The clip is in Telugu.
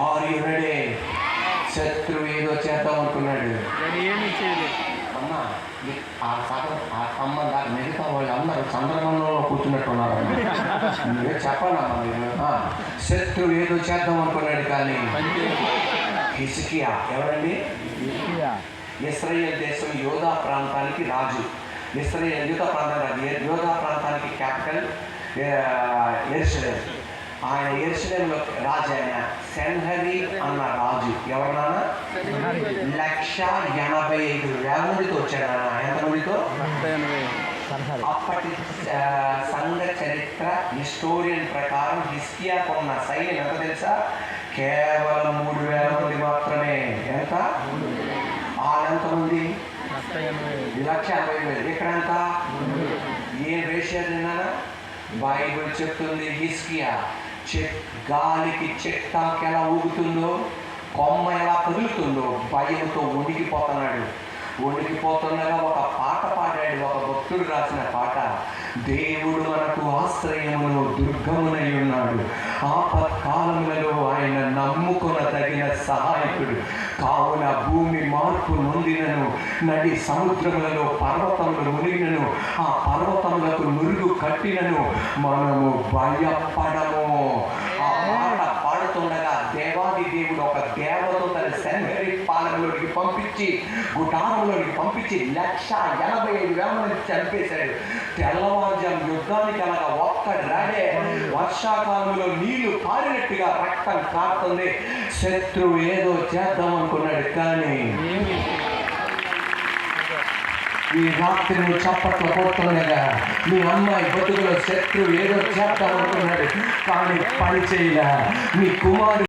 Are you ready? శత్రువు ఏదో చేద్దాం అనుకున్నాడు. అమ్మ ఆ సగం ఆ అమ్మ మిగతా వాళ్ళు అందరూ చంద్రమంలో కూర్చున్నట్టున్నారు. నువ్వే చెప్పాలమ్మా మీరు. శత్రువు ఏదో చేద్దాం అనుకున్నాడు, కానీ హిజ్కియా ఎవరండి? ఇశ్రాయేల్ దేశం యోధా ప్రాంతానికి రాజు. యూదా ప్రాంతానికి క్యాపిటల్ యెరూషలేం. ఆయన యెరూషలేంలో రాజు. ఆయన సెన్హెరీబ్ అన్న రాజు. ఎవరన్నా 1,85,000 మందితో వచ్చాడు. ఎంత మందితో? అప్పటి సంఘ చరిత్ర హిస్టోరియన్ ప్రకారం హిజ్కియాకు ఉన్న సైన్యం ఎంత తెలుసా? కేవలం 3,000 మంది మాత్రమే. ఎంత? ఎంతమంది? 1,80,000. ఇక్కడంత ఏం వేసేది? బైబిల్ చెప్తుంది హిజ్కియా గాలికి చెట్టాకి ఎలా ఊగుతుందో, కొమ్మ ఎలా కదులుతుందో భయంతో వణికిపోతుండగా ఒక పాట పాడాడు. ఒక భక్తుడు రాసిన పాట. దేవుడు మనకు ఆశ్రయమును దుర్గమునై ఉన్నాడు, ఆపత్కాలములలో ఆయన నమ్ముకొనదగిన సహాయకుడు. కావున భూమి మార్పు నొందినను, నడి సముద్రములలో పర్వతములు మునిగినను, ఆ పర్వతములకు నురుగు కట్టినను మనము భయపడము. ఆ పాట పాడుతుండగా దేవాది దేవుడు ఒక దేవదూతను సెన్హెరీబ్ పాలనలోకి పంపించి, గుడారంలోకి పంపించి 1,85,000 మంది చంపేశాడు. తెల్లవారుజాము యుద్ధానికి అనగా ఒక్కడు రాడే. వర్షాకాలంలో నీళ్లు పారినట్టుగా రక్తం కారుతుంది. శత్రువు ఏదో చేద్దాం అనుకున్నాడు, కానీ ఈ రాత్రి నువ్వు చప్పట్లు కొడుతుండగా మీ అమ్మాయి బతుకులో శత్రువు ఏదో చేద్దాం అనుకున్నాడు, కానీ పని చేయలే. మీ కుమారుడు